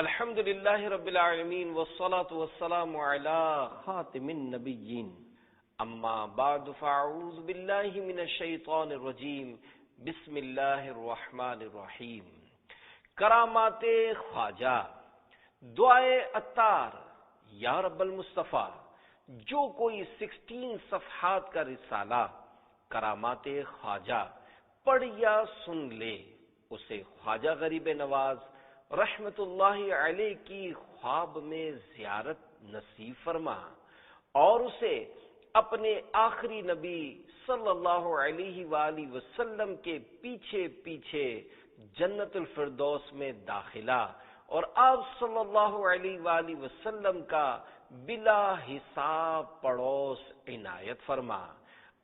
الحمد للہ رب العالمین والصلاة والسلام علی خاتم النبیین اما بعد فاعوذ باللہ من الشیطان الرجیم بسم اللہ الرحمن الرحیم۔ کرامات خواجہ، دعائے عطار، یا رب المصطفیٰ، جو کوئی 16 صفحات کا رسالہ کرامات خواجہ پڑھ یا سن لے، اسے خواجہ غریب نواز رحمت اللہ علیہ کی خواب میں زیارت نصیب فرما اور اسے اپنے آخری نبی صلی اللہ علیہ وآلہ وسلم کے پیچھے پیچھے جنت الفردوس میں داخلہ اور آپ صلی اللہ علیہ وآلہ وسلم کا بلا حساب پڑوس عنایت فرما،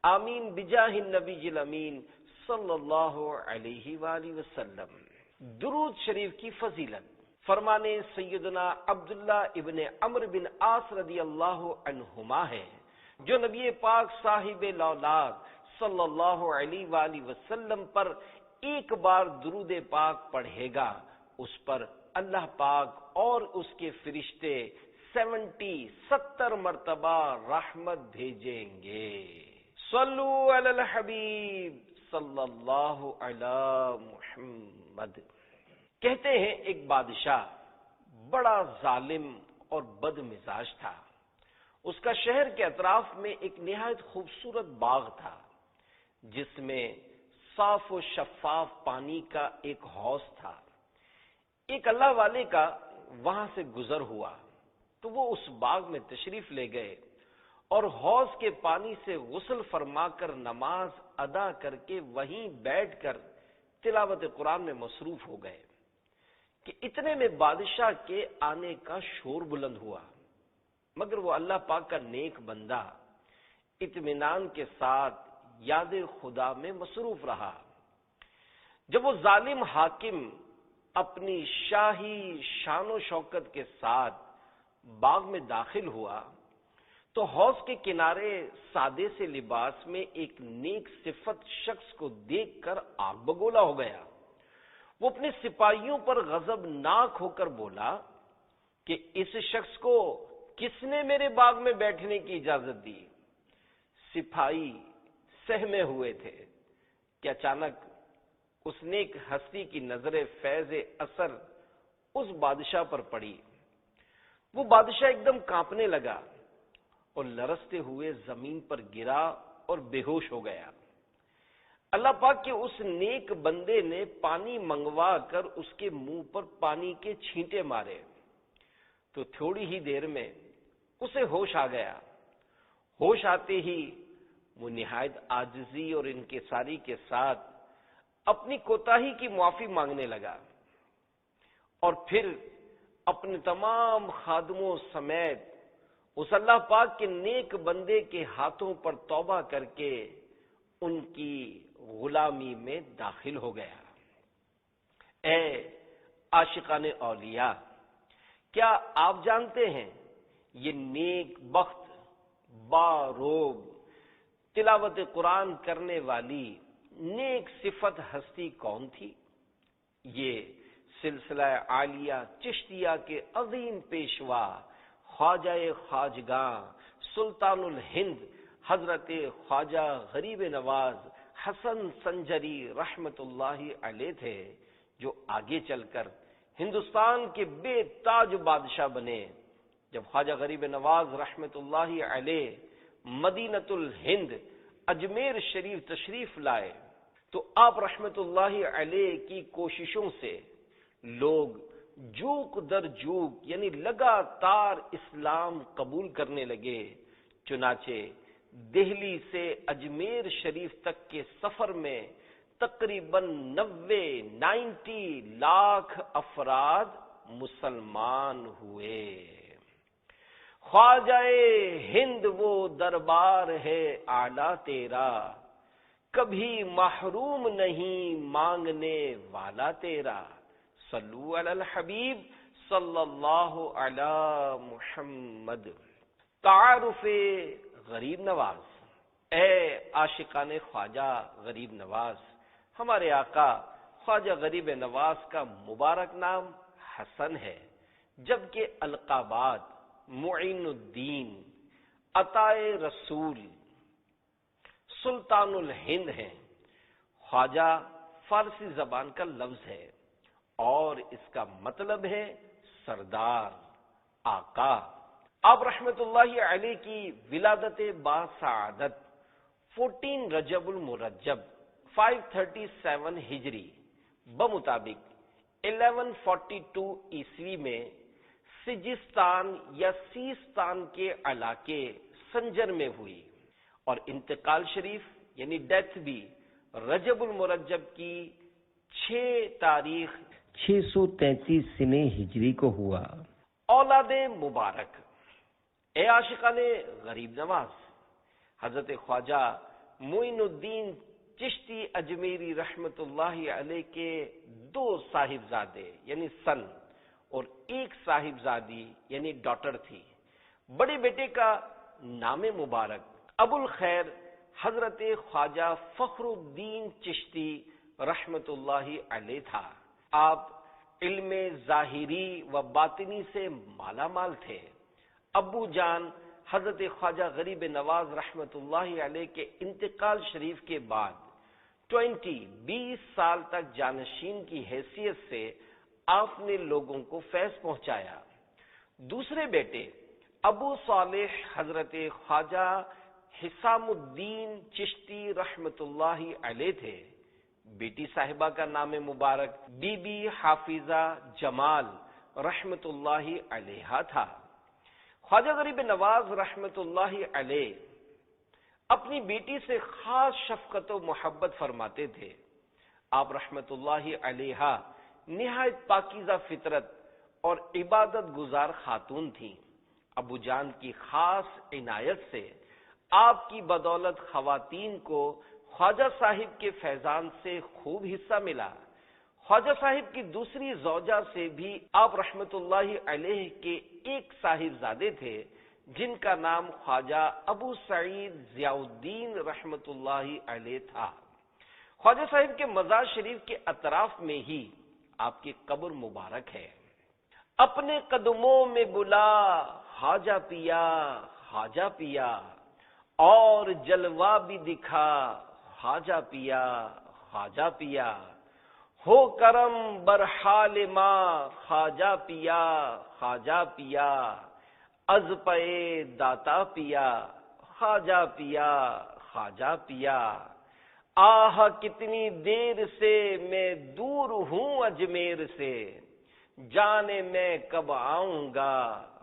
آمین بجاہ النبی الامین صلی اللہ علیہ وآلہ وسلم۔ درود شریف کی فضیلت فرمانے سیدنا عبداللہ ابن عمرو بن عاص رضی اللہ عنہما ہے، جو نبی پاک صاحب الاولاد صلی اللہ علیہ وآلہ وسلم پر ایک بار درود پاک پڑھے گا، اس پر اللہ پاک اور اس کے فرشتے 70 مرتبہ رحمت بھیجیں گے۔ صلو علی الحبیب صلی اللہ علی محمد۔ کہتے ہیں ایک بادشاہ بڑا ظالم اور بد مزاج تھا۔ اس کا شہر کے اطراف میں ایک نہایت خوبصورت باغ تھا، جس میں صاف و شفاف پانی کا ایک حوض تھا۔ ایک اللہ والے کا وہاں سے گزر ہوا تو وہ اس باغ میں تشریف لے گئے اور حوض کے پانی سے غسل فرما کر نماز ادا کر کے وہیں بیٹھ کر تلاوت قرآن میں مصروف ہو گئے کہ اتنے میں بادشاہ کے آنے کا شور بلند ہوا، مگر وہ اللہ پاک کا نیک بندہ اطمینان کے ساتھ یاد خدا میں مصروف رہا۔ جب وہ ظالم حاکم اپنی شاہی شان و شوکت کے ساتھ باغ میں داخل ہوا تو حوض کے کنارے سادے سے لباس میں ایک نیک صفت شخص کو دیکھ کر آگ بگولا ہو گیا۔ وہ اپنے سپاہیوں پر غضب ناک ہو کر بولا کہ اس شخص کو کس نے میرے باغ میں بیٹھنے کی اجازت دی؟ سپاہی سہمے ہوئے تھے کہ اچانک اس نیک ہستی کی نظر فیض اثر اس بادشاہ پر پڑی۔ وہ بادشاہ ایک دم کانپنے لگا اور لرزتے ہوئے زمین پر گرا اور بے ہوش ہو گیا۔ اللہ پاک کے اس نیک بندے نے پانی منگوا کر اس کے منہ پر پانی کے چھینٹے مارے تو تھوڑی ہی دیر میں اسے ہوش آ گیا۔ ہوش آتے ہی وہ نہایت عاجزی اور انکساری کے ساتھ اپنی کوتاہی کی معافی مانگنے لگا اور پھر اپنے تمام خادموں سمیت اس اللہ پاک کے نیک بندے کے ہاتھوں پر توبہ کر کے ان کی غلامی میں داخل ہو گیا۔ اے عاشقان اولیاء، کیا آپ جانتے ہیں یہ نیک بخت باروب تلاوت قرآن کرنے والی نیک صفت ہستی کون تھی؟ یہ سلسلہ عالیہ چشتیہ کے عظیم پیشوا خواجہ خواجگاں سلطان الہند حضرت خواجہ غریب نواز حسن سنجری رحمت اللہ علیہ تھے، جو آگے چل کر ہندوستان کے بے تاج بادشاہ بنے۔ جب خواجہ غریب نواز رحمت اللہ علیہ مدینۃ الہند اجمیر شریف تشریف لائے تو آپ رحمت اللہ علیہ کی کوششوں سے لوگ جوک در جوک یعنی لگاتار اسلام قبول کرنے لگے۔ چنانچہ دہلی سے اجمیر شریف تک کے سفر میں تقریباً 90 لاکھ افراد مسلمان ہوئے۔ خواجہ ہند وہ دربار ہے اعلیٰ تیرا، کبھی محروم نہیں مانگنے والا تیرا۔ صلو علی الحبیب صلی اللہ علی محمد۔ تعارف غریب نواز۔ اے عاشقان خواجہ غریب نواز، ہمارے آقا خواجہ غریب نواز کا مبارک نام حسن ہے، جبکہ القابات معین الدین، عطائے رسول، سلطان الہند ہیں۔ خواجہ فارسی زبان کا لفظ ہے اور اس کا مطلب ہے سردار، آقا۔ آپ رحمت اللہ علیہ کی ولادت باسعادت 14 رجب المرجب 537 ہجری بمطابق 1142 عیسوی میں سجستان یا سیستان کے علاقے سنجر میں ہوئی، اور انتقال شریف یعنی ڈیتھ بھی رجب المرجب کی 6 تاریخ 633 سنہ ہجری کو ہوا۔ اولاد مبارک، اے عاشقان غریب نواز، حضرت خواجہ معین الدین چشتی اجمیری رحمت اللہ علیہ کے 2 صاحبزادے یعنی سن اور 1 صاحبزادی یعنی ڈاٹر تھی۔ بڑے بیٹے کا نام مبارک ابو الخیر حضرت خواجہ فخر الدین چشتی رحمت اللہ علیہ تھا۔ آپ علم ظاہری و باطنی سے مالا مال تھے۔ ابو جان حضرت خواجہ غریب نواز رحمت اللہ علیہ کے انتقال شریف کے بعد 20 سال تک جانشین کی حیثیت سے آپ نے لوگوں کو فیض پہنچایا۔ دوسرے بیٹے ابو صالح حضرت خواجہ حسام الدین چشتی رحمت اللہ علیہ تھے۔ بیٹی صاحبہ کا نام مبارک بی بی حافظہ جمال رحمت اللہ علیہ تھا۔ خواجہ غریب نواز رحمت اللہ علیہ اپنی بیٹی سے خاص شفقت و محبت فرماتے تھے۔ آپ رحمت اللہ علیہ نہایت پاکیزہ فطرت اور عبادت گزار خاتون تھیں۔ ابو جان کی خاص عنایت سے آپ کی بدولت خواتین کو خواجہ صاحب کے فیضان سے خوب حصہ ملا۔ خواجہ صاحب کی دوسری زوجہ سے بھی آپ رحمت اللہ علیہ کے 1 صاحبزادے تھے جن کا نام خواجہ ابو سعید ضیاء الدین رحمت اللہ علیہ تھا۔ خواجہ صاحب کے مزار شریف کے اطراف میں ہی آپ کی قبر مبارک ہے۔ اپنے قدموں میں بلا خواجہ پیا، خواجہ پیا، اور جلوہ بھی دکھا خواجہ پیا، خواجہ پیا، ہو کرم برحال ماں خواجہ پیا، خواجہ پیا، از پے داتا پیا، خواجہ پیا، خواجہ پیا، آہ کتنی دیر سے میں دور ہوں اجمیر سے، جانے میں کب آؤں گا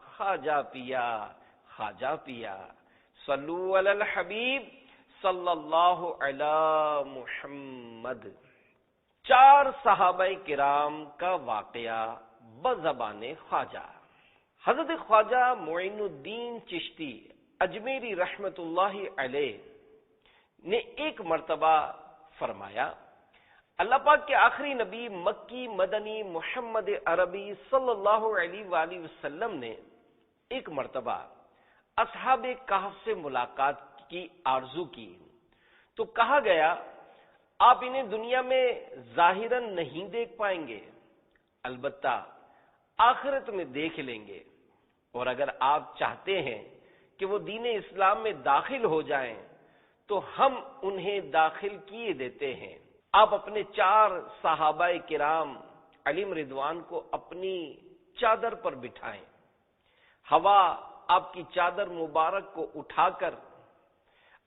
خواجہ پیا، خواجہ پیا۔ صلو علی الحبیب صلی اللہ علی محمد۔ 4 صحابہ کرام کا واقعہ بزبان خواجہ۔ حضرت خواجہ معین الدین چشتی اجمیری رحمت اللہ علیہ نے ایک مرتبہ فرمایا، اللہ پاک کے آخری نبی مکی مدنی محمد عربی صلی اللہ علیہ وآلہ وسلم نے ایک مرتبہ اصحاب کہف سے ملاقات کی آرزو کی تو کہا گیا آپ انہیں دنیا میں ظاہراً نہیں دیکھ پائیں گے، البتہ آخرت میں دیکھ لیں گے، اور اگر آپ چاہتے ہیں کہ وہ دین اسلام میں داخل ہو جائیں تو ہم انہیں داخل کیے دیتے ہیں۔ آپ اپنے 4 صحابہ کرام علیہم رضوان کو اپنی چادر پر بٹھائیں۔ ہوا آپ کی چادر مبارک کو اٹھا کر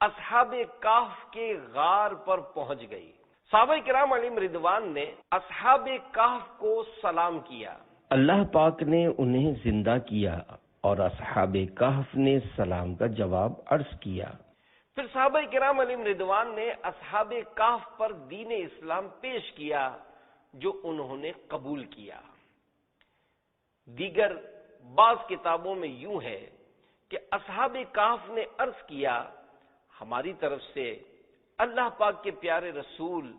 اصحاب کہف کے غار پر پہنچ گئی۔ صحابہ کرام علیہم رضوان نے اصحاب کہف کو سلام کیا، اللہ پاک نے انہیں زندہ کیا، اور اصحاب کہف نے سلام کا جواب عرض کیا۔ پھر صحابہ کرام علیہم رضوان نے اصحاب کہف پر دین اسلام پیش کیا جو انہوں نے قبول کیا۔ دیگر بعض کتابوں میں یوں ہے کہ اصحاب کہف نے عرض کیا، ہماری طرف سے اللہ پاک کے پیارے رسول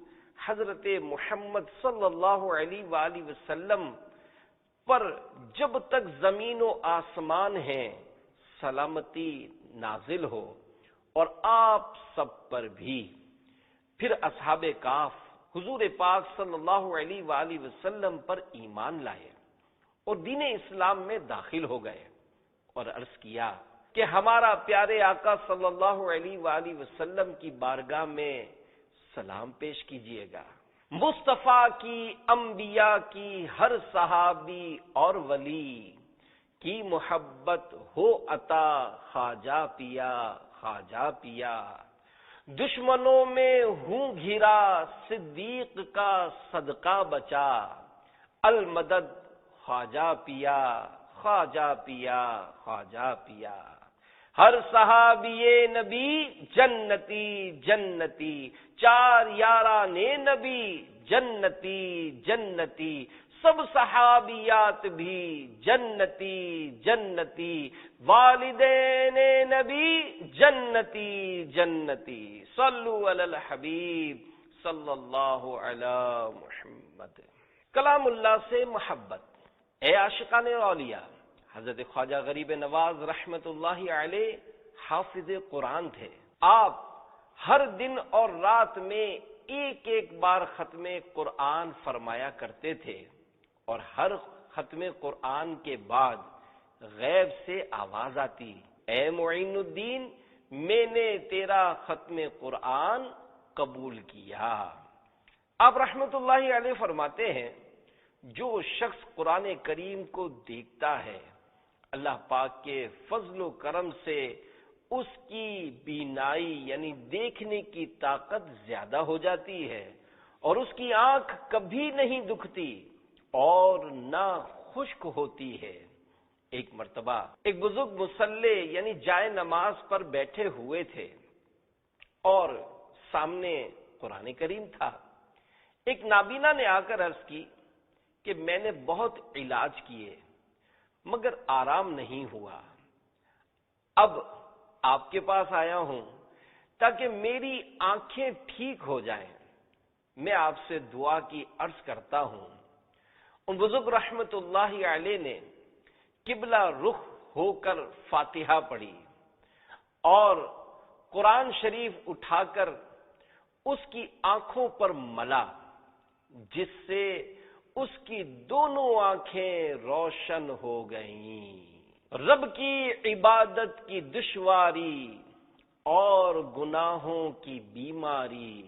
حضرت محمد صلی اللہ علیہ وآلہ وسلم پر جب تک زمین و آسمان ہیں سلامتی نازل ہو، اور آپ سب پر بھی۔ پھر اصحاب کہف حضور پاک صلی اللہ علیہ وآلہ وسلم پر ایمان لائے اور دین اسلام میں داخل ہو گئے، اور عرض کیا کہ ہمارا پیارے آقا صلی اللہ علیہ وآلہ وسلم کی بارگاہ میں سلام پیش کیجئے گا۔ مصطفیٰ کی، انبیاء کی، ہر صحابی اور ولی کی محبت ہو عطا، خواجہ پیا خواجہ پیا، دشمنوں میں ہوں گھرا، صدیق کا صدقہ بچا، المدد خواجہ پیا خواجہ پیا خواجہ پیا، ہر صحابی نبی جنتی جنتی، چار یاران نبی جنتی جنتی، سب صحابیات بھی جنتی جنتی، والدین نبی جنتی جنتی، صلو علی الحبیب صلی اللہ علی محمد۔ کلام اللہ سے محبت۔ اے عاشقان اولیاء، حضرت خواجہ غریب نواز رحمت اللہ علیہ حافظ قرآن تھے۔ آپ ہر دن اور رات میں ایک ایک بار ختم قرآن فرمایا کرتے تھے، اور ہر ختم قرآن کے بعد غیب سے آواز آتی، اے معین الدین، میں نے تیرا ختم قرآن قبول کیا۔ آپ رحمت اللہ علیہ فرماتے ہیں، جو شخص قرآن کریم کو دیکھتا ہے، اللہ پاک کے فضل و کرم سے اس کی بینائی یعنی دیکھنے کی طاقت زیادہ ہو جاتی ہے، اور اس کی آنکھ کبھی نہیں دکھتی اور نہ خشک ہوتی ہے۔ ایک مرتبہ ایک بزرگ مصلی یعنی جائے نماز پر بیٹھے ہوئے تھے، اور سامنے قرآن کریم تھا۔ ایک نابینا نے آ کر عرض کی کہ میں نے بہت علاج کیے مگر آرام نہیں ہوا، اب آپ کے پاس آیا ہوں تاکہ میری آنکھیں ٹھیک ہو جائیں، میں آپ سے دعا کی عرض کرتا ہوں۔ ان بزرگ رحمت اللہ علیہ نے قبلہ رخ ہو کر فاتحہ پڑھی اور قرآن شریف اٹھا کر اس کی آنکھوں پر ملا، جس سے اس کی دونوں آنکھیں روشن ہو گئیں۔ رب کی عبادت کی دشواری اور گناہوں کی بیماری،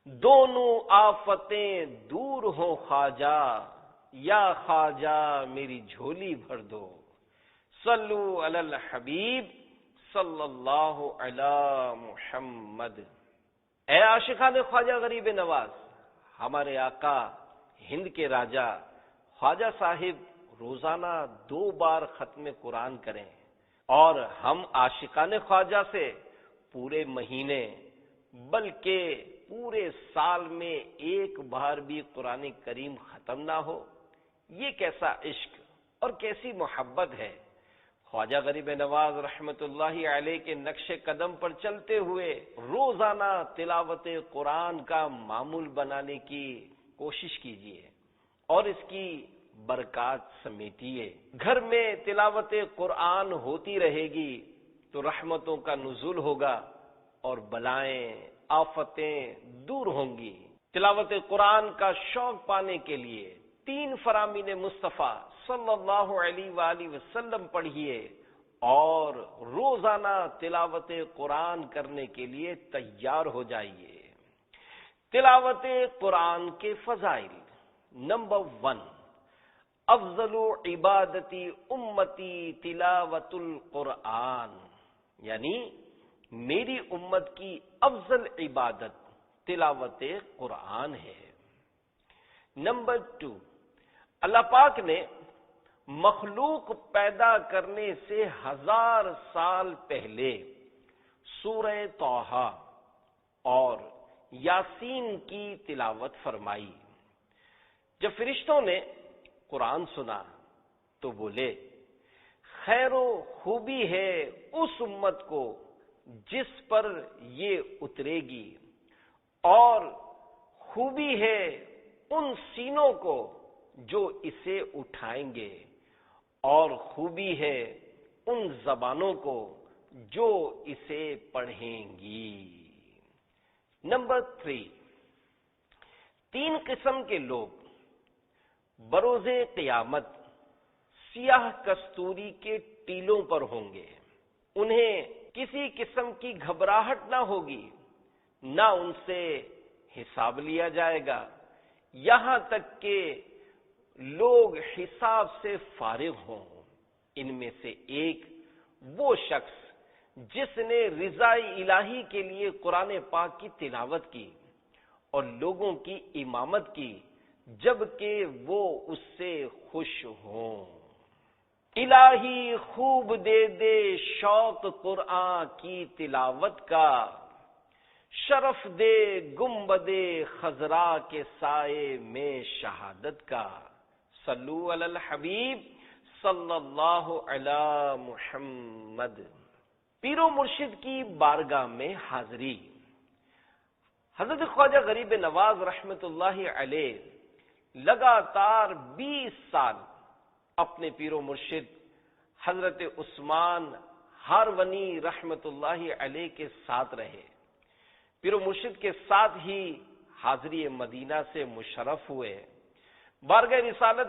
دونوں آفتیں دور ہوں خواجہ، یا خواجہ میری جھولی بھر دو، صلو علی الحبیب صلی اللہ علی محمد۔ اے عاشقان خواجہ غریب نواز، ہمارے آقا ہند کے راجہ خواجہ صاحب روزانہ 2 بار ختم قرآن کریں، اور ہم عاشقان خواجہ سے پورے مہینے بلکہ پورے سال میں 1 بار بھی قرآن کریم ختم نہ ہو، یہ کیسا عشق اور کیسی محبت ہے۔ خواجہ غریب نواز رحمت اللہ علیہ کے نقش قدم پر چلتے ہوئے روزانہ تلاوت قرآن کا معمول بنانے کی کوشش کیجیے اور اس کی برکات سمیٹیے۔ گھر میں تلاوت قرآن ہوتی رہے گی تو رحمتوں کا نزول ہوگا اور بلائیں آفتیں دور ہوں گی۔ تلاوت قرآن کا شوق پانے کے لیے 3 فرامین مصطفیٰ صلی اللہ علیہ وآلہ وسلم پڑھیے اور روزانہ تلاوت قرآن کرنے کے لیے تیار ہو جائیے۔ تلاوت قرآن کے فضائل۔ نمبر 1، افضل عبادتی امتی تلاوت القرآن، یعنی میری امت کی افضل عبادت تلاوت قرآن ہے۔ نمبر 2، اللہ پاک نے مخلوق پیدا کرنے سے 1000 سال پہلے سورہ طٰہٰ اور یاسین کی تلاوت فرمائی۔ جب فرشتوں نے قرآن سنا تو بولے، خیر و خوبی ہے اس امت کو جس پر یہ اترے گی، اور خوبی ہے ان سینوں کو جو اسے اٹھائیں گے، اور خوبی ہے ان زبانوں کو جو اسے پڑھیں گی۔ نمبر 3، 3 قسم کے لوگ بروز قیامت سیاہ کستوری کے ٹیلوں پر ہوں گے، انہیں کسی قسم کی گھبراہٹ نہ ہوگی، نہ ان سے حساب لیا جائے گا، یہاں تک کہ لوگ حساب سے فارغ ہوں۔ ان میں سے ایک وہ شخص جس نے رضا الہی کے لیے قرآن پاک کی تلاوت کی اور لوگوں کی امامت کی، جبکہ وہ اس سے خوش ہوں۔ الہی خوب دے دے شوق قرآن کی تلاوت کا، شرف دے گنبد خضرا کے سائے میں شہادت کا۔ صلو علی الحبیب صلی اللہ علی محمد۔ پیر و مرشد کی بارگاہ میں حاضری۔ حضرت خواجہ غریب نواز رحمت اللہ علیہ لگاتار 20 سال اپنے پیر و مرشد حضرت عثمان ہارونی رحمت اللہ علیہ کے ساتھ رہے۔ پیر و مرشد کے ساتھ ہی حاضری مدینہ سے مشرف ہوئے۔ بارگاہ رسالت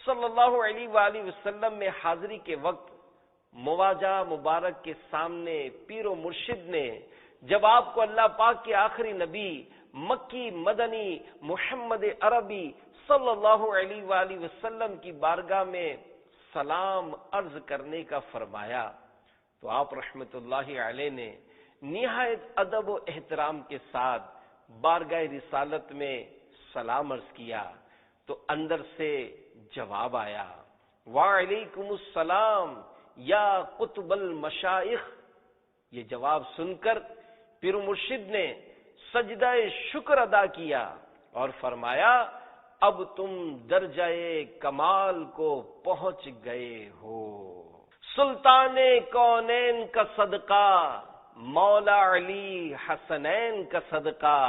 صلی اللہ علیہ وآلہ وسلم میں حاضری کے وقت مواجہ مبارک کے سامنے پیر و مرشد نے جب آپ کو اللہ پاک کے آخری نبی مکی مدنی محمد عربی صلی اللہ علیہ وآلہ وسلم کی بارگاہ میں سلام عرض کرنے کا فرمایا تو آپ رحمت اللہ علیہ نے نہایت ادب و احترام کے ساتھ بارگاہ رسالت میں سلام عرض کیا تو اندر سے جواب آیا، وعلیکم السلام یا قطب المشائخ۔ یہ جواب سن کر پیر مرشد نے سجدہ شکر ادا کیا اور فرمایا، اب تم درجہ کمال کو پہنچ گئے ہو۔ سلطان کونین کا صدقہ، مولا علی حسنین کا صدقہ،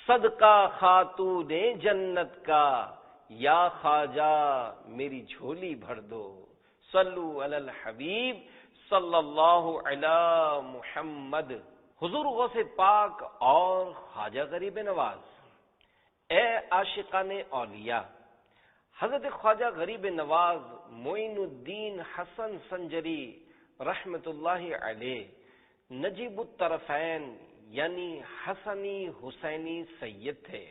صدقہ خاتون جنت کا، یا خواجہ میری جھولی بھر دو۔ صلو علی الحبیب صلی اللہ علی محمد۔ حضور غوث پاک اور خواجہ غریب نواز، اے عاشقان اولیاء، حضرت خواجہ غریب نواز معین الدین حسن سنجری رحمت اللہ علیہ نجیب الطرفین یعنی حسنی حسینی سید تھے۔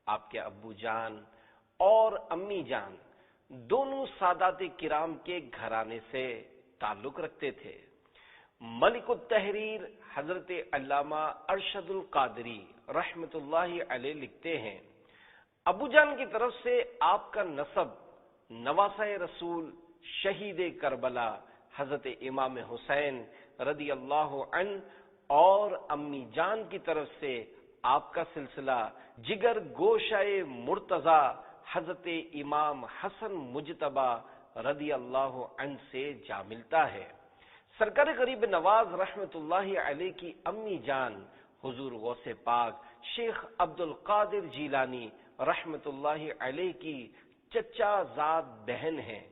آپ کے ابو جان اور امی جان دونوں سادات کرام کے گھرانے سے تعلق رکھتے تھے۔ ملک التحریر حضرت علامہ ارشد القادری رحمت اللہ علیہ لکھتے ہیں، ابو جان کی طرف سے آپ کا نسب نواسہ رسول شہید کربلا حضرت امام حسین رضی اللہ عنہ اور امی جان کی طرف سے آپ کا سلسلہ جگر گوشہ مرتضی حضرت امام حسن مجتبی رضی اللہ عنہ سے جا ملتا ہے۔ سرکار غریب نواز رحمت اللہ علیہ کی امی جان حضور غوث پاک شیخ عبد القادر جیلانی رحمت اللہ علیہ کی چچا زاد بہن ہیں۔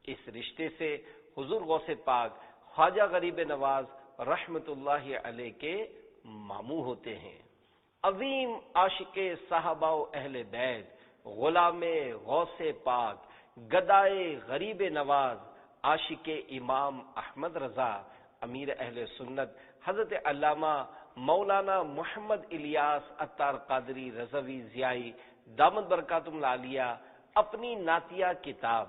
اس رشتے سے حضور غوث پاک خواجہ غریب نواز رحمت اللہ علیہ کے ماموں ہوتے ہیں۔ عظیم عاشق صحابہ و اہل بیت، غلام غوث پاک، گدائے غریب نواز، عاشق امام احمد رضا، امیر اہل سنت حضرت علامہ مولانا محمد الیاس عطار قادری رضوی ضیائی دامت برکاتہم العالیہ اپنی نعتیہ کتاب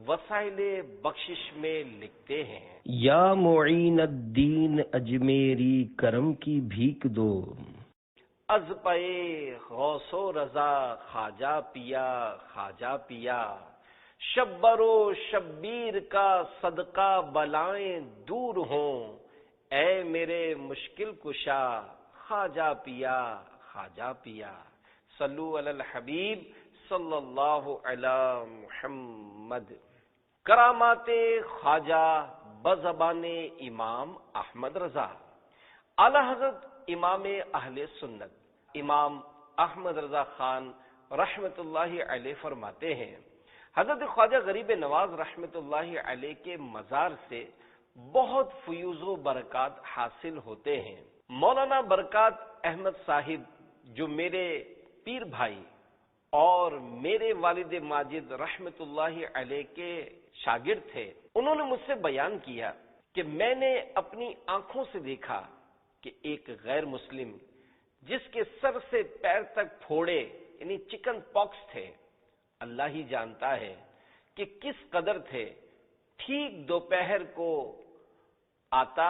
وسائل بخشش میں لکھتے ہیں، یا معین الدین اجمیری کرم کی بھیک دو، از پے غوث و رضا خواجہ پیا خواجہ پیا، شبر و شبیر کا صدقہ بلائیں دور ہوں، اے میرے مشکل کشا خواجہ پیا خواجہ پیا۔ صلو علی الحبیب صلی اللہ علی محمد۔ کرامات خواجہ بزبان امام احمد رضا۔ اعلی حضرت امام اہل سنت امام احمد رضا خان رحمت اللہ علیہ فرماتے ہیں، حضرت خواجہ غریب نواز رحمت اللہ علیہ کے مزار سے بہت فیوز و برکات حاصل ہوتے ہیں۔ مولانا برکات احمد صاحب جو میرے پیر بھائی اور میرے والد ماجد رحمت اللہ علیہ کے شاگرد تھے، انہوں نے مجھ سے بیان کیا کہ میں نے اپنی آنکھوں سے دیکھا کہ ایک غیر مسلم جس کے سر سے پیر تک پھوڑے یعنی چکن پاکس تھے، اللہ ہی جانتا ہے کہ کس قدر تھے، ٹھیک دوپہر کو آتا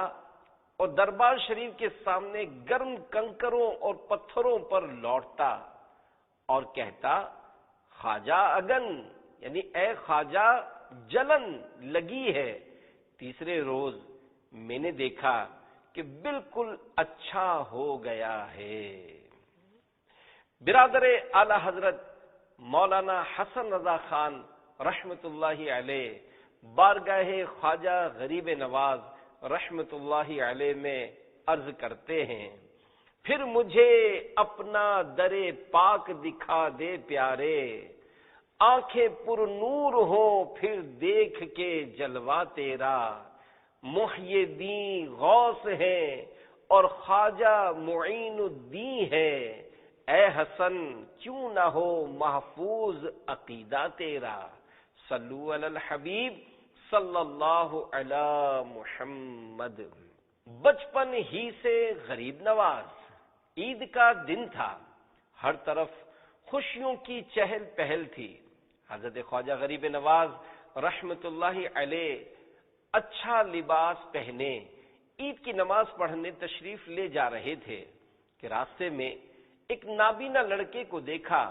اور دربار شریف کے سامنے گرم کنکروں اور پتھروں پر لوٹتا اور کہتا خواجہ اگن، یعنی اے خواجہ جلن لگی ہے۔ تیسرے روز میں نے دیکھا کہ بالکل اچھا ہو گیا ہے۔ برادر اعلی حضرت مولانا حسن رضا خان رحمت اللہ علیہ بارگاہ خواجہ غریب نواز رحمت اللہ علیہ میں عرض کرتے ہیں، پھر مجھے اپنا در پاک دکھا دے پیارے، آنکھیں پر نور ہو پھر دیکھ کے جلوہ تیرا، محی الدین غوث ہے اور خواجہ معین الدین ہے، اے حسن کیوں نہ ہو محفوظ عقیدہ تیرا، صلو علی الحبیب صلی اللہ علی محمد۔ بچپن ہی سے غریب نواز، عید کا دن تھا، ہر طرف خوشیوں کی چہل پہل تھی۔ حضرت خواجہ غریب نواز رحمت اللہ علیہ اچھا لباس پہنے عید کی نماز پڑھنے تشریف لے جا رہے تھے کہ راستے میں ایک نابینا لڑکے کو دیکھا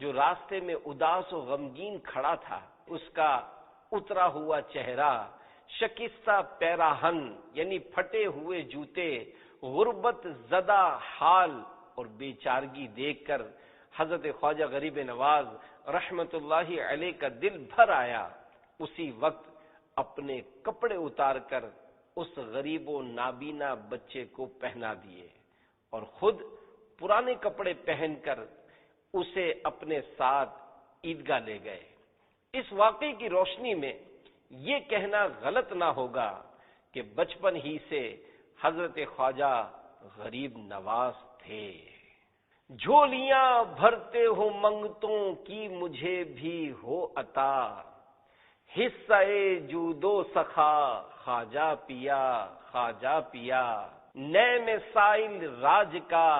جو راستے میں اداس و غمگین کھڑا تھا۔ اس کا اترا ہوا چہرہ، شکستہ پیراہن یعنی پھٹے ہوئے جوتے، غربت زدہ حال اور بیچارگی دیکھ کر حضرت خواجہ غریب نواز رحمت اللہ علیہ کا دل بھر آیا۔ اسی وقت اپنے کپڑے اتار کر اس غریب و نابینا بچے کو پہنا دیے اور خود پرانے کپڑے پہن کر اسے اپنے ساتھ عیدگاہ لے گئے۔ اس واقعے کی روشنی میں یہ کہنا غلط نہ ہوگا کہ بچپن ہی سے حضرت خواجہ غریب نواز تھے۔ جھولیاں بھرتے ہو منگتوں کی مجھے بھی ہو عطا، حصہ جود و سخا خواجہ پیا خواجہ پیا، نئے میں سائل راج کا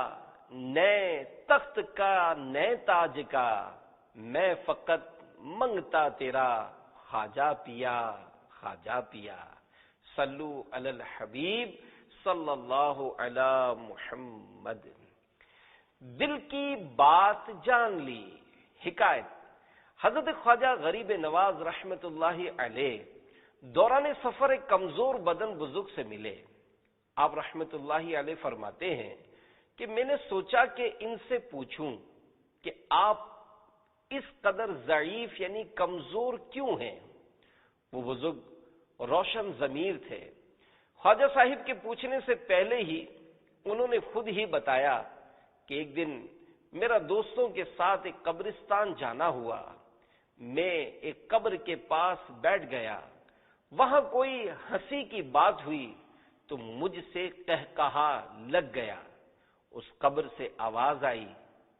نئے تخت کا نئے تاج کا، میں فقط منگتا تیرا خواجہ پیا خواجہ پیا، صلو علی الحبیب صلی اللہ علی محمد۔ دل کی بات جان لی۔ حکایت، حضرت خواجہ غریب نواز رحمت اللہ علیہ دوران سفر ایک کمزور بدن بزرگ سے ملے۔ آپ رحمت اللہ علیہ فرماتے ہیں کہ میں نے سوچا کہ ان سے پوچھوں کہ آپ اس قدر ضعیف یعنی کمزور کیوں ہیں؟ وہ بزرگ روشن ضمیر تھے۔ خواجہ صاحب کے پوچھنے سے پہلے ہی انہوں نے خود ہی بتایا کہ ایک دن میرا دوستوں کے ساتھ ایک قبرستان جانا ہوا، میں ایک قبر کے پاس بیٹھ گیا، وہاں کوئی ہنسی کی بات ہوئی تو مجھ سے قہقہا لگ گیا۔ اس قبر سے آواز آئی،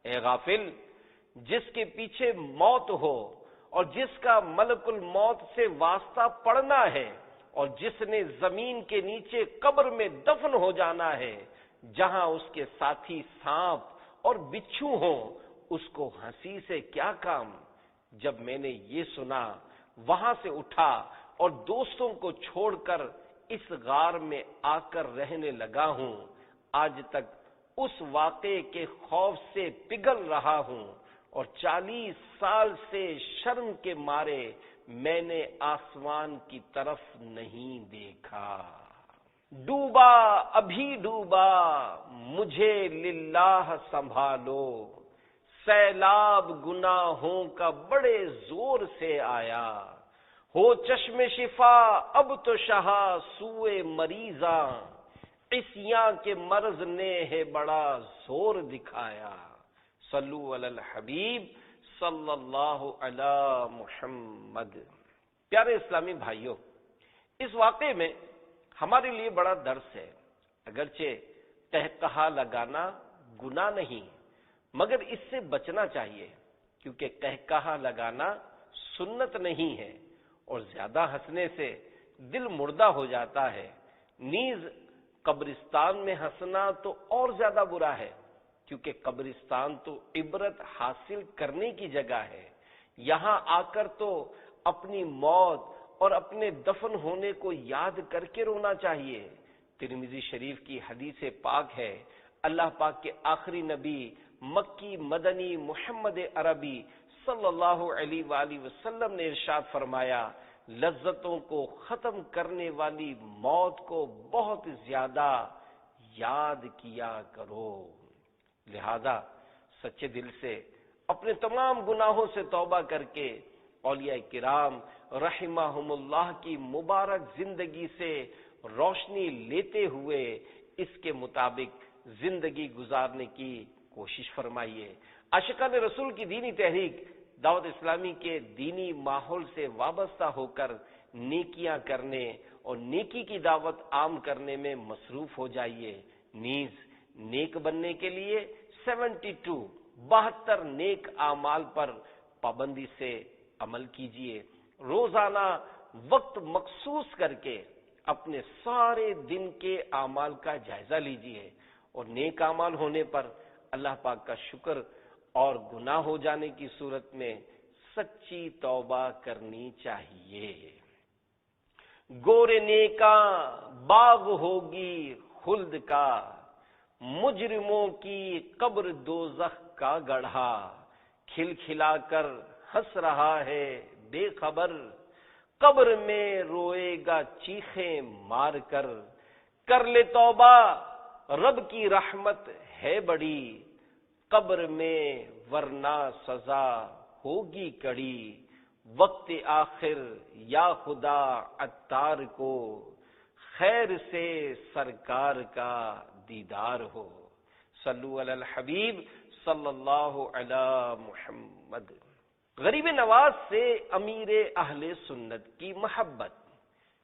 اے غافل، جس کے پیچھے موت ہو اور جس کا ملک الموت سے واسطہ پڑنا ہے اور جس نے زمین کے نیچے قبر میں دفن ہو جانا ہے، جہاں اس کے ساتھی سانپ اور بچھو ہوں، اس کو ہنسی سے کیا کام؟ جب میں نے یہ سنا وہاں سے اٹھا اور دوستوں کو چھوڑ کر اس غار میں آ کر رہنے لگا ہوں۔ آج تک اس واقعے کے خوف سے پگھل رہا ہوں اور 40 سال سے شرم کے مارے میں نے آسمان کی طرف نہیں دیکھا۔ ڈوبا ابھی ڈوبا مجھے للہ سنبھالو، سیلاب گناہوں کا بڑے زور سے آیا، ہو چشم شفا اب تو شہا سوئے مریضاں، عصیاں کے مرض نے ہے بڑا زور دکھایا، صلو علی الحبیب صلی اللہ علی محمد۔ پیارے اسلامی بھائیوں، اس واقعے میں ہمارے لیے بڑا درس ہے۔ اگرچہ قہقہا لگانا گناہ نہیں، مگر اس سے بچنا چاہیے، کیونکہ قہقہا لگانا سنت نہیں ہے اور زیادہ ہنسنے سے دل مردہ ہو جاتا ہے۔ نیز قبرستان میں ہنسنا تو اور زیادہ برا ہے، کیونکہ قبرستان تو عبرت حاصل کرنے کی جگہ ہے۔ یہاں آ کر تو اپنی موت اور اپنے دفن ہونے کو یاد کر کے رونا چاہیے۔ ترمذی شریف کی حدیث پاک ہے، اللہ پاک کے آخری نبی مکی مدنی محمد عربی صلی اللہ علیہ وآلہ وسلم نے ارشاد فرمایا، لذتوں کو ختم کرنے والی موت کو بہت زیادہ یاد کیا کرو۔ لہذا سچے دل سے اپنے تمام گناہوں سے توبہ کر کے اولیاء کرام رحمہم اللہ کی مبارک زندگی سے روشنی لیتے ہوئے اس کے مطابق زندگی گزارنے کی کوشش فرمائیے۔ عاشقان رسول کی دینی تحریک دعوت اسلامی کے دینی ماحول سے وابستہ ہو کر نیکیاں کرنے اور نیکی کی دعوت عام کرنے میں مصروف ہو جائیے۔ نیز نیک بننے کے لیے 72 نیک اعمال پر پابندی سے عمل کیجیے۔ روزانہ وقت مخصوص کر کے اپنے سارے دن کے اعمال کا جائزہ لیجیے، اور نیک اعمال ہونے پر اللہ پاک کا شکر اور گناہ ہو جانے کی صورت میں سچی توبہ کرنی چاہیے۔ گورے نیکاں باغ ہوگی خلد کا، مجرموں کی قبر دوزخ کا گڑھا، کھل کھلا کر ہنس رہا ہے بے خبر، قبر میں روئے گا چیخیں مار کر لے توبہ رب کی رحمت ہے بڑی، قبر میں ورنہ سزا ہوگی کڑی، وقت آخر یا خدا عطار کو، خیر سے سرکار کا دیدار ہو۔ صلو علی الحبیب صلی اللہ علی محمد۔ غریب نواز سے امیر اہل سنت کی محبت۔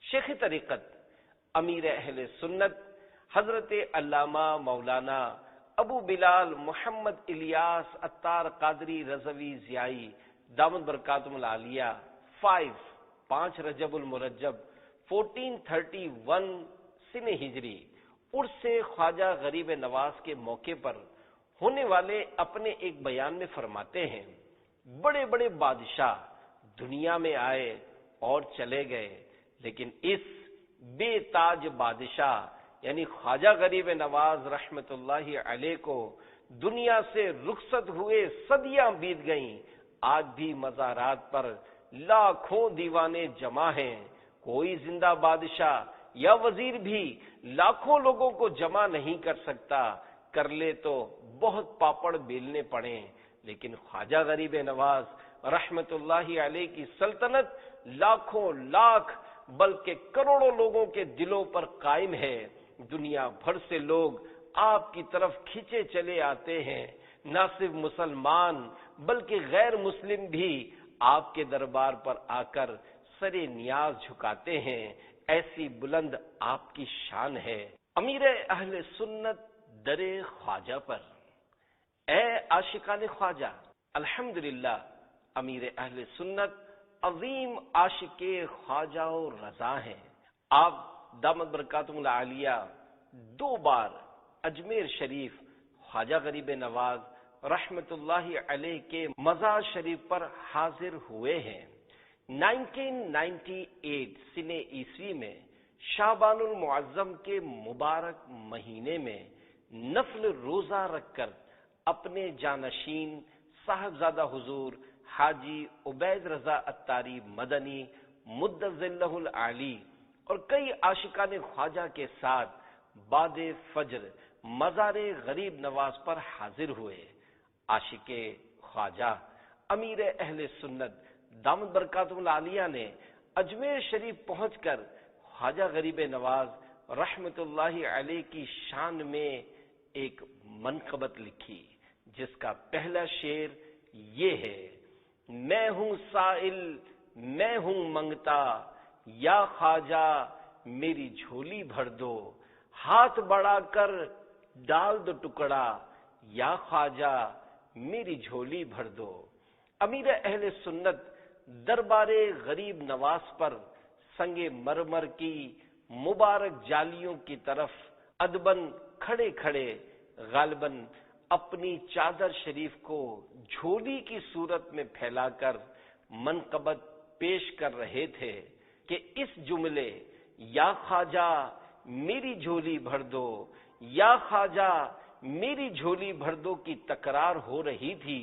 شیخ طریقت امیر اہل سنت حضرت علامہ مولانا ابو بلال محمد الیاس عطار قادری رضوی ضیائی دامت برکاتہم العالیہ 5 رجب المرجب 1431 سن ہجری عرس خواجہ غریب نواز کے موقع پر ہونے والے اپنے ایک بیان میں فرماتے ہیں، بڑے بڑے بادشاہ دنیا میں آئے اور چلے گئے، لیکن اس بے تاج بادشاہ یعنی خواجہ غریب نواز رحمت اللہ علیہ کو دنیا سے رخصت ہوئے صدیاں بیت گئیں، آج بھی مزارات پر لاکھوں دیوانے جمع ہیں۔ کوئی زندہ بادشاہ یا وزیر بھی لاکھوں لوگوں کو جمع نہیں کر سکتا، کر لے تو بہت پاپڑ بیلنے پڑیں، لیکن خواجہ غریب نواز رحمت اللہ علیہ کی سلطنت لاکھوں لاکھ بلکہ کروڑوں لوگوں کے دلوں پر قائم ہے۔ دنیا بھر سے لوگ آپ کی طرف کھینچے چلے آتے ہیں، نہ صرف مسلمان بلکہ غیر مسلم بھی آپ کے دربار پر آ کر سر نیاز جھکاتے ہیں، ایسی بلند آپ کی شان ہے۔ امیر اہل سنت در خواجہ پر، اے عاشقان خواجہ، الحمدللہ امیر اہل سنت عظیم عاشق خواجہ و رضا ہیں۔ آپ دامت برکاتہم العالیہ 2 بار اجمیر شریف خواجہ غریب نواز رحمت اللہ علیہ کے مزار شریف پر حاضر ہوئے ہیں۔ 1998 سن عیسوی میں شعبان المعظم کے مبارک مہینے میں نفل روزہ رکھ کر اپنے جانشین صاحبزادہ حضور حاجی عبید رضا عطاری مدنی مدظ اللہ العالی اور کئی عاشقان خواجہ کے ساتھ بعد فجر مزار غریب نواز پر حاضر ہوئے۔ عاشق خواجہ امیر اہل سنت دامت برکاتہم العالیہ نے اجمیر شریف پہنچ کر خواجہ غریب نواز رحمت اللہ علیہ کی شان میں ایک منقبت لکھی، جس کا پہلا شعر یہ ہے: میں ہوں سائل میں ہوں منگتا، یا خواجہ میری جھولی بھر دو، ہاتھ بڑھا کر ڈال دو ٹکڑا، یا خواجہ میری جھولی بھر دو۔ امیر اہل سنت دربار غریب نواز پر سنگ مرمر کی مبارک جالیوں کی طرف ادباً کھڑے کھڑے غالباً اپنی چادر شریف کو جھولی کی صورت میں پھیلا کر منقبت پیش کر رہے تھے کہ اس جملے یا خواجہ میری جھولی بھر دو، یا خواجہ میری جھولی بھر دو کی تکرار ہو رہی تھی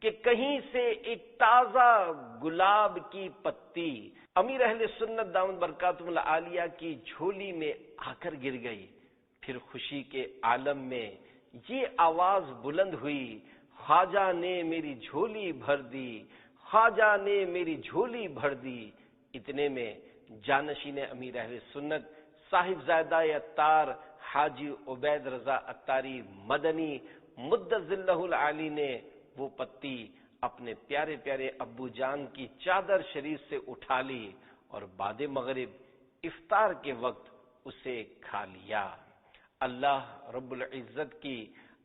کہ کہیں سے ایک تازہ گلاب کی پتی امیر اہل سنت دامت برکاتہم العالیہ کی جھولی میں آ کر گر گئی۔ پھر خوشی کے عالم میں یہ آواز بلند ہوئی، خواجہ نے میری جھولی بھر دی، خواجہ نے میری جھولی بھر دی۔ اتنے میں جانشین امیر اہل سنت صاحب زادہ عطار حاجی عبید رضا عطاری مدنی مدظ ظلہ العالی نے وہ پتی اپنے پیارے پیارے ابو جان کی چادر شریف سے اٹھا لی اور بعد مغرب افطار کے وقت اسے کھا لیا۔ اللہ رب العزت کی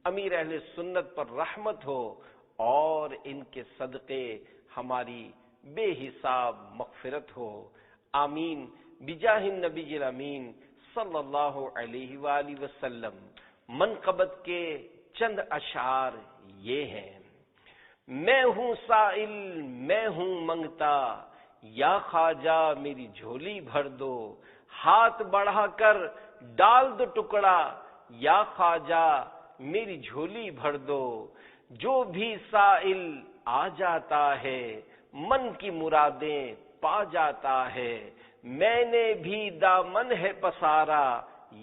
امیر اہل سنت پر رحمت ہو اور ان کے صدقے ہماری بے حساب مغفرت ہو، آمین بجاہ النبی الامین صلی اللہ علیہ وآلہ وسلم۔ منقبت کے چند اشعار یہ ہیں: میں ہوں سائل میں ہوں منگتا، یا خواجہ میری جھولی بھر دو، ہاتھ بڑھا کر ڈال دو ٹکڑا، یا خواجہ میری جھولی بھر دو۔ جو بھی سائل آ جاتا ہے من کی مرادیں پا جاتا ہے، میں نے بھی دامن ہے پسارا،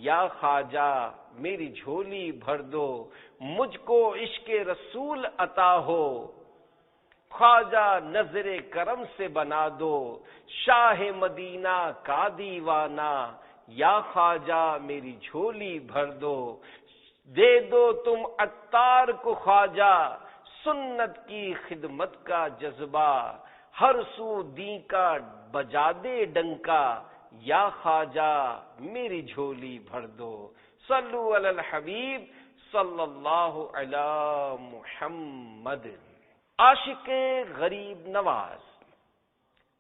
یا خواجہ میری جھولی بھر دو۔ مجھ کو عشق رسول عطا ہو، خواجہ نظر کرم سے بنا دو، شاہ مدینہ کا دیوانہ، یا خواجہ میری جھولی بھر دو۔ دے دو تم عطار کو خواجہ، سنت کی خدمت کا جذبہ، ہر سو دین کا بجا دے ڈنکا، یا خواجہ میری جھولی بھر دو۔ صلو علی الحبیب صلی اللہ علی محمد۔ عاشق غریب نواز،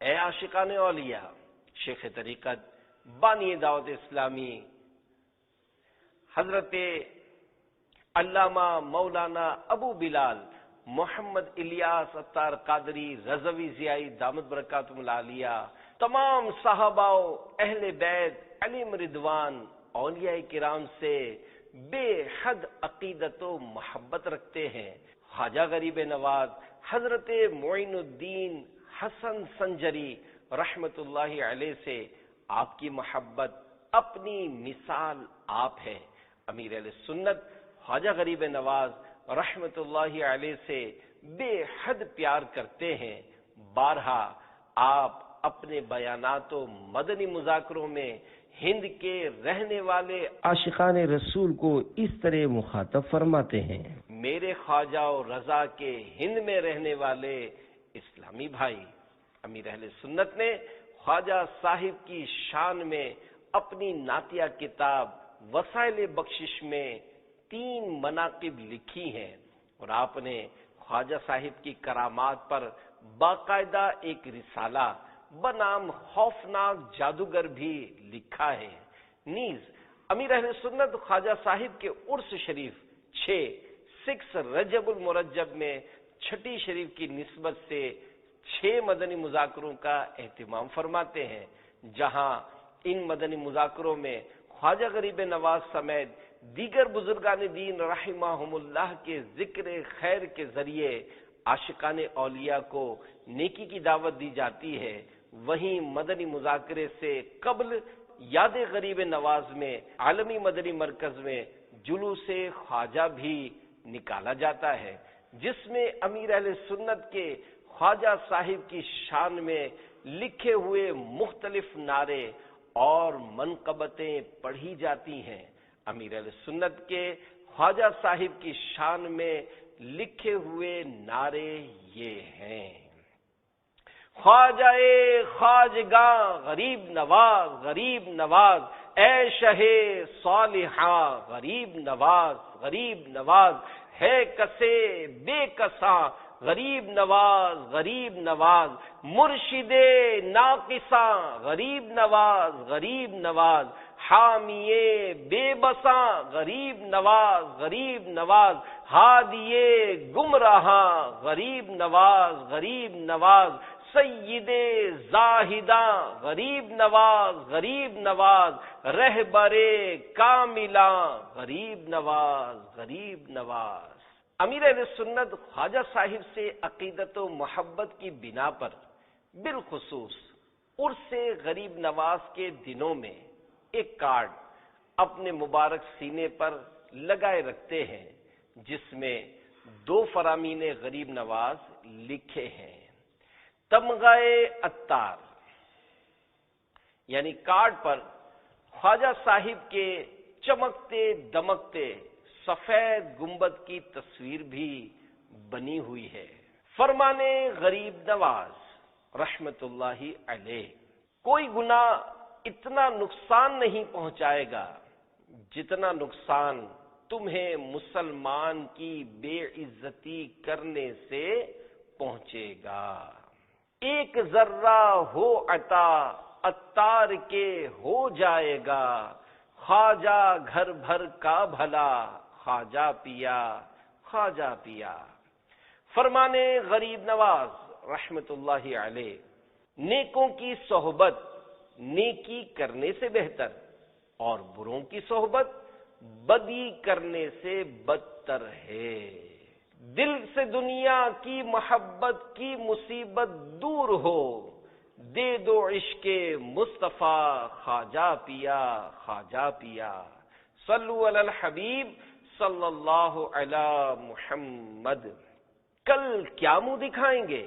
اے عاشقان اولیاء، شیخ طریقت بانی دعوت اسلامی حضرت علامہ مولانا ابو بلال محمد الیاس عطار قادری رضوی ضیائی دامت برکاتہم العالیہ، تمام صحابہ و اہل بیت علیہم رضوان اولیاء کرام سے بے حد عقیدت و محبت رکھتے ہیں۔ خواجہ غریب نواز حضرت معین الدین حسن سنجری رحمت اللہ علیہ سے آپ کی محبت اپنی مثال آپ ہے۔ امیر اہل سنت خواجہ غریب نواز رحمت اللہ علیہ سے بے حد پیار کرتے ہیں۔ بارہا آپ اپنے بیانات و مدنی مذاکروں میں ہند کے رہنے والے عاشقان رسول کو اس طرح مخاطب فرماتے ہیں: میرے خواجہ و رضا کے ہند میں رہنے والے اسلامی بھائی۔ امیر اہل سنت نے خواجہ صاحب کی شان میں اپنی نعتیہ کتاب وسائل بخشش میں 3 مناقب لکھی ہیں، اور آپ نے خواجہ صاحب کی کرامات پر باقاعدہ ایک رسالہ بنام خوفناک جادوگر بھی لکھا ہے۔ نیز امیر اہل سنت خواجہ صاحب کے عرس شریف 6 رجب المرجب میں چھٹی شریف کی نسبت سے 6 مدنی مذاکروں کا اہتمام فرماتے ہیں، جہاں ان مدنی مذاکروں میں خواجہ غریب نواز سمیت دیگر بزرگان دین رحمہم اللہ کے ذکر خیر کے ذریعے عاشقان اولیاء کو نیکی کی دعوت دی جاتی ہے۔ وہیں مدنی مذاکرے سے قبل یاد غریب نواز میں عالمی مدنی مرکز میں جلوس خواجہ بھی نکالا جاتا ہے، جس میں امیر اہل سنت کے خواجہ صاحب کی شان میں لکھے ہوئے مختلف نعرے اور منقبتیں پڑھی جاتی ہیں۔ امیر اہل سنت کے خواجہ صاحب کی شان میں لکھے ہوئے نعرے یہ ہیں: خواجہ خواجگاں غریب نواز، غریب نواز، اے شہ صالحاں غریب نواز، غریب نواز، ہے کسے بے کساں غریب نواز غریب نواز، مرشد ناقصاں غریب نواز غریب نواز، حامی بے بساں غریب نواز غریب نواز، ہادی گمراہاں غریب نواز غریب نواز، سید زاہداں غریب نواز غریب نواز، رہبر کاملاں غریب نواز غریب نواز۔ امیر اہل سنت خواجہ صاحب سے عقیدت و محبت کی بنا پر بالخصوص عرس غریب نواز کے دنوں میں ایک کارڈ اپنے مبارک سینے پر لگائے رکھتے ہیں جس میں 2 فرامین غریب نواز لکھے ہیں۔ تمغہ عطار، یعنی کارڈ پر خواجہ صاحب کے چمکتے دمکتے سفید گنبد کی تصویر بھی بنی ہوئی ہے۔ فرمان غریب نواز رحمت اللہ علیہ، کوئی گناہ اتنا نقصان نہیں پہنچائے گا جتنا نقصان تمہیں مسلمان کی بے عزتی کرنے سے پہنچے گا۔ ایک ذرہ ہو عطا عطار کے ہو جائے گا، خواجہ گھر بھر کا بھلا خواجہ پیا خواجہ پیا۔ فرمان غریب نواز رحمت اللہ علیہ، نیکوں کی صحبت نیکی کرنے سے بہتر اور بروں کی صحبت بدی کرنے سے بدتر ہے۔ دل سے دنیا کی محبت کی مصیبت دور ہو، دے دو عشق مصطفیٰ خواجہ پیا خواجہ پیا۔ صلو علی الحبیب صلی اللہ علی محمد۔ کل کیا منہ دکھائیں گے؟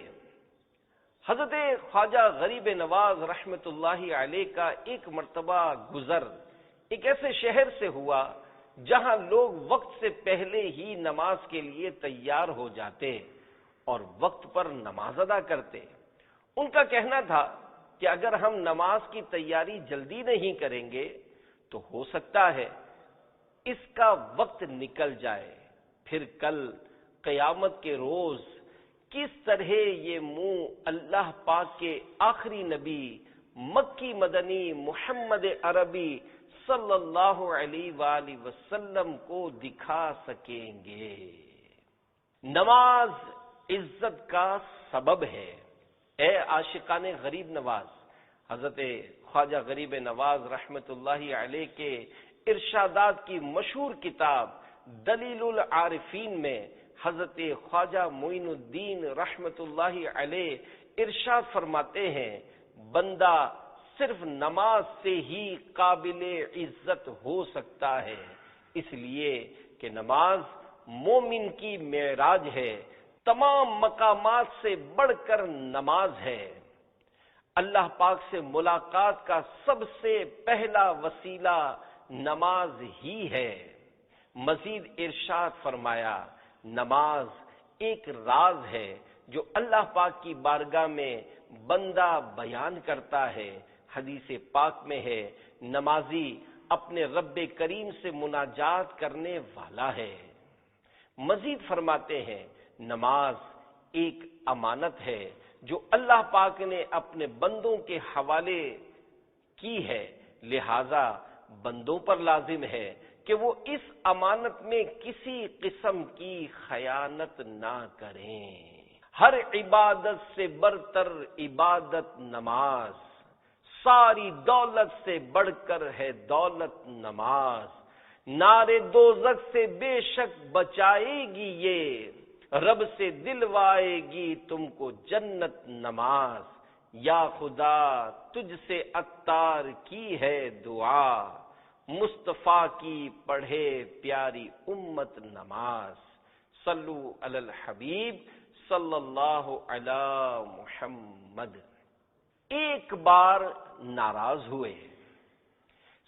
حضرت خواجہ غریب نواز رحمت اللہ علیہ کا ایک مرتبہ گزر ایک ایسے شہر سے ہوا جہاں لوگ وقت سے پہلے ہی نماز کے لیے تیار ہو جاتے اور وقت پر نماز ادا کرتے۔ ان کا کہنا تھا کہ اگر ہم نماز کی تیاری جلدی نہیں کریں گے تو ہو سکتا ہے اس کا وقت نکل جائے، پھر کل قیامت کے روز کس طرح یہ منہ اللہ پاک کے آخری نبی مکی مدنی محمد عربی صلی اللہ علیہ وآلہ وسلم کو دکھا سکیں گے۔ نماز عزت کا سبب ہے۔ اے عاشقان غریب نواز، حضرت خواجہ غریب نواز رحمت اللہ علیہ کے ارشادات کی مشہور کتاب دلیل العارفین میں حضرت خواجہ معین الدین رحمت اللہ علیہ ارشاد فرماتے ہیں، بندہ صرف نماز سے ہی قابل عزت ہو سکتا ہے، اس لیے کہ نماز مومن کی معراج ہے، تمام مقامات سے بڑھ کر نماز ہے۔ اللہ پاک سے ملاقات کا سب سے پہلا وسیلہ نماز ہی ہے۔ مزید ارشاد فرمایا، نماز ایک راز ہے جو اللہ پاک کی بارگاہ میں بندہ بیان کرتا ہے۔ حدیث پاک میں ہے، نمازی اپنے رب کریم سے مناجات کرنے والا ہے۔ مزید فرماتے ہیں، نماز ایک امانت ہے جو اللہ پاک نے اپنے بندوں کے حوالے کی ہے، لہذا بندوں پر لازم ہے کہ وہ اس امانت میں کسی قسم کی خیانت نہ کریں۔ ہر عبادت سے برتر عبادت نماز، ساری دولت سے بڑھ کر ہے دولت نماز، نارے دوزخ سے بے شک بچائے گی یہ، رب سے دلوائے گی تم کو جنت نماز۔ یا خدا تجھ سے عطار کی ہے دعا، مصطفیٰ کی پڑھے پیاری امت نماز۔ صلو علی الحبیب صلی اللہ علی محمد۔ ایک بار ناراض ہوئے۔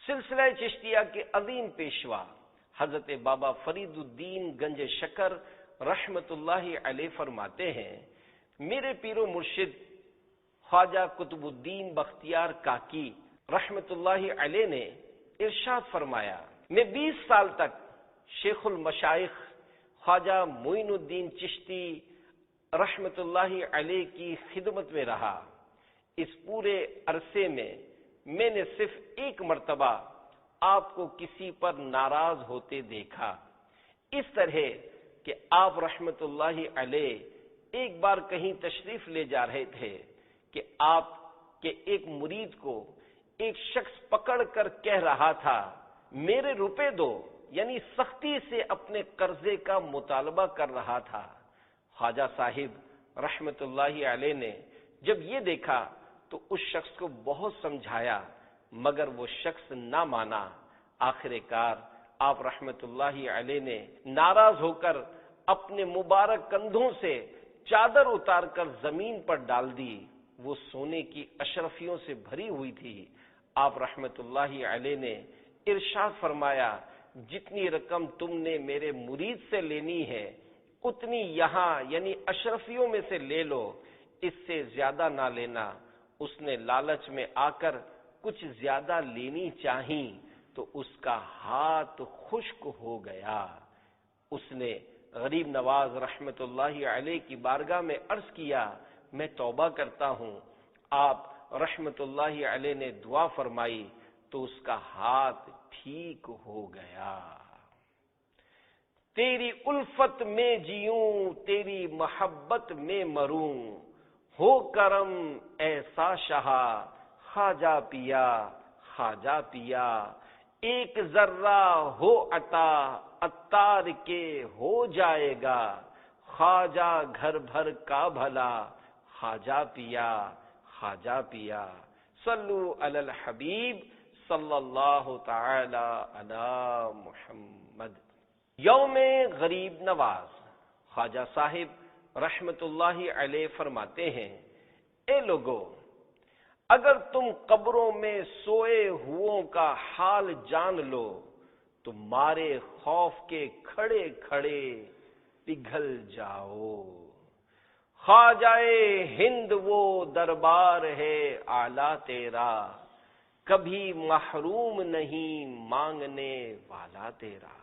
سلسلہ چشتیہ کے عظیم پیشوا حضرت بابا فرید الدین گنج شکر رحمت اللہ علیہ فرماتے ہیں، میرے پیر و مرشد خواجہ قطب الدین بختیار کاکی رحمت اللہ علیہ نے ارشاد فرمایا، میں 20 سال تک شیخ المشائخ خواجہ معین الدین چشتی رحمت اللہ علیہ کی خدمت میں رہا، اس پورے عرصے میں نے صرف ایک مرتبہ آپ کو کسی پر ناراض ہوتے دیکھا، اس طرح کہ آپ رحمت اللہ علیہ ایک بار کہیں تشریف لے جا رہے تھے کہ آپ کے ایک مرید کو ایک شخص پکڑ کر کہہ رہا تھا میرے روپے دو، یعنی سختی سے اپنے قرضے کا مطالبہ کر رہا تھا۔ خواجہ صاحب رحمت اللہ علیہ نے جب یہ دیکھا تو اس شخص کو بہت سمجھایا، مگر وہ شخص نہ مانا۔ آخر کار آپ رحمت اللہ علیہ نے ناراض ہو کر اپنے مبارک کندھوں سے چادر اتار کر زمین پر ڈال دی، وہ سونے کی اشرفیوں سے بھری ہوئی تھی۔ آپ رحمت اللہ علیہ نے ارشاد فرمایا جتنی رقم تم نے میرے مرید سے لینی ہے اتنی یہاں یعنی اشرفیوں میں سے لے لو، اس سے زیادہ نہ لینا۔ اس نے لالچ میں آ کر کچھ زیادہ لینی چاہی تو اس کا ہاتھ خشک ہو گیا۔ اس نے غریب نواز رحمت اللہ علیہ کی بارگاہ میں عرض کیا میں توبہ کرتا ہوں۔ آپ رحمت اللہ علیہ نے دعا فرمائی تو اس کا ہاتھ ٹھیک ہو گیا۔ تیری الفت میں جیوں تیری محبت میں مروں، ہو کرم ایسا شہا خواجہ پیا خواجہ پیا، ایک ذرہ ہو عطا عطار کے ہو جائے گا، خواجہ گھر بھر کا بھلا خواجہ پیا خواجہ پیا۔ صلو علی الحبیب صلی اللہ تعالی علی محمد۔ یوم غریب نواز خواجہ صاحب رحمت اللہ علیہ فرماتے ہیں اے لوگو، اگر تم قبروں میں سوئے ہووں کا حال جان لو تو مارے خوف کے کھڑے کھڑے پگھل جاؤ۔ خواجہ ہند وہ دربار ہے اعلیٰ تیرا، کبھی محروم نہیں مانگنے والا تیرا۔